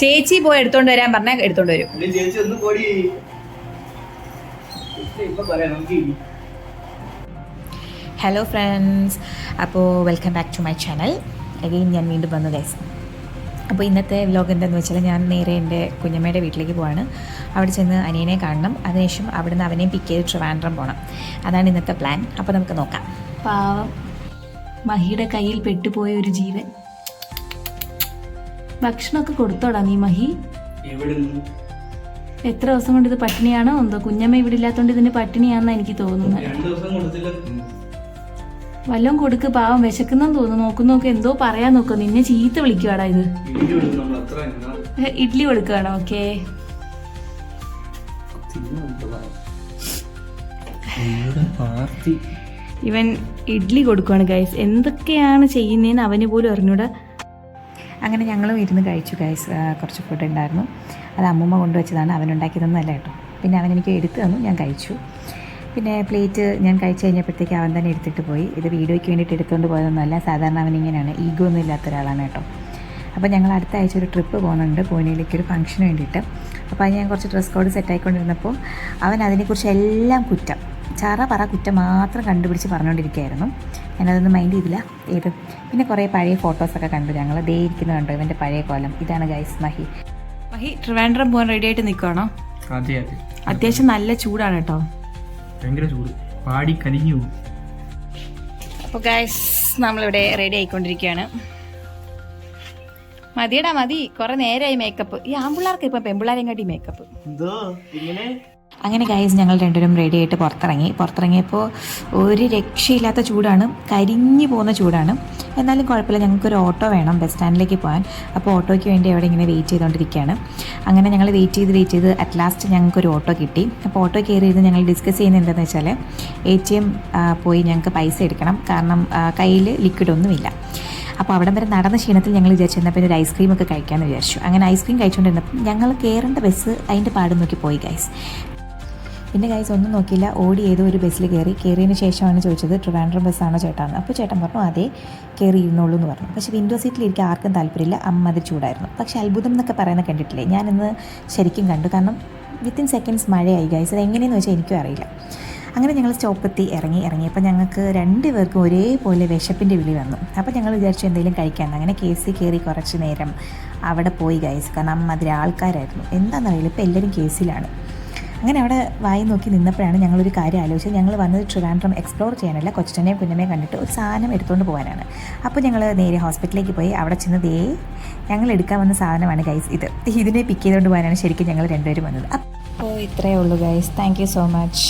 ചേച്ചി പോയി എടുത്തോണ്ട് വരാൻ പറഞ്ഞാൽ എടുത്തോണ്ട് വരും. ഹലോ ഫ്രണ്ട്സ്, അപ്പോൾ welcome back to my channel. Again ഞാൻ വീണ്ടും വന്നു ഗൈസ്. അപ്പോൾ ഇന്നത്തെ വ്ലോഗ് എന്താണെന്ന് വെച്ചാൽ ഞാൻ നേരെ എൻ്റെ കുഞ്ഞമ്മയുടെ വീട്ടിലേക്ക് പോവാണ്. അവിടെ ചെന്ന് അനിയനെ കാണണം. അതിനുശേഷം അവിടുന്ന് അവനെയും പിക്ക് ചെയ്ത് ട്രിവാൻഡ്രം പോകണം. അതാണ് ഇന്നത്തെ പ്ലാൻ. അപ്പോൾ നമുക്ക് നോക്കാം. പാവം മഹിയുടെ കയ്യിൽ പെട്ടുപോയ ഒരു ജീവൻ. ഭക്ഷണമൊക്കെ കൊടുത്തോടാ നീ മഹി? എത്ര ദിവസം കൊണ്ട് ഇത് പട്ടിണിയാണോ എന്തോ? കുഞ്ഞമ്മ ഇവിടെ ഇല്ലാത്തോണ്ട് ഇതിന് പട്ടിണിയാണെന്നാ എനിക്ക് തോന്നുന്നത്. വല്ലതും കൊടുക്ക്, പാവം വിശക്കുന്നെന്ന് തോന്നുന്നു. നോക്കുന്നൊക്കെ എന്തോ പറയാൻ നോക്കോ, നിന്നെ ചീത്ത വിളിക്കുവാടാ ഇത്. ഇഡ്ഡലി കൊടുക്കുകയാണോ? ഓക്കെ. ഇവൻ ഇഡ്ഡലി കൊടുക്കുവാണ് ഗൈസ്. എന്തൊക്കെയാണ് ചെയ്യുന്നതെന്ന് അവന് പോലും അറിഞ്ഞൂടാ. അങ്ങനെ ഞങ്ങളും ഇരുന്ന് കഴിച്ചു ഗൈസ്. കുറച്ച് ഫുഡ് ഉണ്ടായിരുന്നു. അത് അമ്മൂമ്മ കൊണ്ടുവച്ചതാണ്, അവനുണ്ടാക്കിയതൊന്നുമല്ല കേട്ടോ. പിന്നെ അവൻ എനിക്ക് എടുത്തു തന്നു, ഞാൻ കഴിച്ചു. പിന്നെ പ്ലേറ്റ് ഞാൻ കഴിച്ച് കഴിഞ്ഞപ്പോഴത്തേക്ക് അവൻ തന്നെ എടുത്തിട്ട് പോയി. ഇത് വീഡിയോയ്ക്ക് വേണ്ടിയിട്ട് എടുത്തുകൊണ്ട് പോയതൊന്നുമല്ല. സാധാരണ അവനിങ്ങനെയാണ്, ഈഗോ ഒന്നും ഇല്ലാത്ത ഒരാളാണ് കേട്ടോ. അപ്പോൾ ഞങ്ങൾ അടുത്ത ആഴ്ച ഒരു ട്രിപ്പ് പോകുന്നുണ്ട് പൂനെയിലേക്ക്, ഒരു ഫംഗ്ഷന് വേണ്ടിയിട്ട്. അപ്പോൾ അത് ഞാൻ കുറച്ച് ഡ്രസ് കോഡ് സെറ്റായിക്കൊണ്ടിരുന്നപ്പോൾ അവൻ അതിനെക്കുറിച്ച് എല്ലാം കുറ്റം, പറ കുറ്റം മാത്രം കണ്ടുപിടിച്ച് പറഞ്ഞുകൊണ്ടിരിക്കുകയായിരുന്നു. ഞാനതൊന്നും മൈൻഡ് ചെയ്തില്ല. പിന്നെ കുറേ പഴയ ഫോട്ടോസൊക്കെ കണ്ടു ഞങ്ങൾ. ദേ ഇരിക്കുന്നത് കണ്ടോ ഇവൻ്റെ പഴയ കോലം. ഇതാണ് ഗൈസ് മഹി. ട്രിവാൻഡ്രം പോകാൻ റെഡി ആയിട്ട് നിൽക്കുകയാണോ? അത്യാവശ്യം നല്ല ചൂടാണ് കേട്ടോ, ഭയങ്കര ചൂട്, പാടി കലിഞ്ഞു. അപ്പോൾ ഗൈസ് നമ്മളിവിടെ റെഡി ആയിക്കൊണ്ടിരിക്കുകയാണ്. മതിയടാ മതി, കുറെ നേരമായി മേക്കപ്പ്. ഈ ആമ്പിള്ളേർക്ക് ഇപ്പം പെമ്പിള്ളേരെയും കാട്ടി മേക്കപ്പ്. അങ്ങനെ ഗൈസ് ഞങ്ങൾ രണ്ടുപേരും റെഡി ആയിട്ട് പുറത്തിറങ്ങിയപ്പോൾ ഒരു രക്ഷയില്ലാത്ത ചൂടാണ്, കരിഞ്ഞു പോകുന്ന ചൂടാണ്. എന്നാലും കുഴപ്പമില്ല, ഞങ്ങൾക്കൊരു ഓട്ടോ വേണം ബസ് സ്റ്റാൻഡിലേക്ക് പോകാൻ. അപ്പോൾ ഓട്ടോയ്ക്ക് വേണ്ടി അവിടെ ഇങ്ങനെ വെയിറ്റ് ചെയ്തുകൊണ്ടിരിക്കുകയാണ്. അങ്ങനെ ഞങ്ങൾ വെയിറ്റ് ചെയ്ത് അറ്റ് ലാസ്റ്റ് ഞങ്ങൾക്കൊരു ഓട്ടോ കിട്ടി. അപ്പോൾ ഓട്ടോ കയറിയത് ഞങ്ങൾ ഡിസ്കസ് ചെയ്യുന്നത് എന്താണെന്ന് വെച്ചാൽ ATM പോയി ഞങ്ങൾക്ക് പൈസ എടുക്കണം, കാരണം കയ്യിൽ ലിക്വിഡൊന്നുമില്ല. അപ്പോൾ അവിടം വരെ നടന്ന ക്ഷീണത്തിൽ ഞങ്ങൾ വിചാരിച്ചു എന്നാൽ പിന്നെ ഒരു ഐസ്ക്രീമൊക്കെ കഴിക്കാമെന്ന് വിചാരിച്ചു. അങ്ങനെ ഐസ്ക്രീം കഴിച്ചുകൊണ്ടിരുന്നപ്പോൾ ഞങ്ങൾ കയറേണ്ട ബസ് അതിൻ്റെ പാട് നോക്കി പോയി ഗൈസ്. പിന്നെ ഗൈസ് ഒന്നും നോക്കിയില്ല, ഓടി ഏതോ ഒരു ബസ്സിൽ കയറിയതിന് ശേഷമാണ് ചോദിച്ചത് ട്രിവാൻഡ്രം ബസ്സാണോ ചേട്ടാന്ന്. അപ്പോൾ ചേട്ടൻ പറഞ്ഞു അതെ, കയറി ഇരുന്നോളൂ എന്ന് പറഞ്ഞു. പക്ഷേ വിൻഡോ സീറ്റിലിരിക്കാൻ ആർക്കും താല്പര്യമില്ല, അമ്മ ചൂടായിരുന്നു. പക്ഷേ അത്ഭുതം എന്നൊക്കെ പറയുന്നത് കണ്ടിട്ടില്ലേ, ഞാനിന്ന് ശരിക്കും കണ്ടു. കാരണം വിത്തിൻ സെക്കൻഡ്സ് മഴയായി ഗൈസ്. അത് എങ്ങനെയെന്ന് വെച്ചാൽ എനിക്കും അറിയില്ല. അങ്ങനെ ഞങ്ങൾ സ്റ്റോപ്പെത്തി ഇറങ്ങിയപ്പോൾ ഞങ്ങൾക്ക് രണ്ടുപേർക്കും ഒരേപോലെ വിശപ്പിൻ്റെ വിളി വന്നു. അപ്പോൾ ഞങ്ങൾ വിചാരിച്ചു എന്തെങ്കിലും കഴിക്കാമെന്ന്. അങ്ങനെ KFC കയറി കുറച്ച് നേരം അവിടെ പോയി ഗൈസ്. കാരണം അതിൽ ആൾക്കാരായിരുന്നു, എന്താണെന്നറിയില്ല, ഇപ്പോൾ എല്ലാവരും KFCയിലാണ്. അങ്ങനെ അവിടെ വായി നോക്കി നിന്നപ്പോഴാണ് ഞങ്ങളൊരു കാര്യം ആലോചിച്ചത്. ഞങ്ങൾ വന്നത് ട്രിവാൻഡ്രം എക്സ്പ്ലോർ ചെയ്യാനല്ല, കൊച്ചിനെയും കുഞ്ഞമ്മയും കണ്ടിട്ട് ഒരു സാധനം എടുത്തുകൊണ്ട് പോകാനാണ്. അപ്പോൾ ഞങ്ങൾ നേരെ ഹോസ്പിറ്റലിലേക്ക് പോയി. അവിടെ ചെന്ന് ഞങ്ങൾ എടുക്കാൻ വന്ന സാധനമാണ് ഗൈസ് ഇതിനെ പിക്ക് ചെയ്തുകൊണ്ട് പോകാനാണ് ശരിക്കും ഞങ്ങൾ രണ്ടുപേരും വന്നത്. അപ്പോൾ ഇത്രയേ ഉള്ളൂ guys. Thank you so much.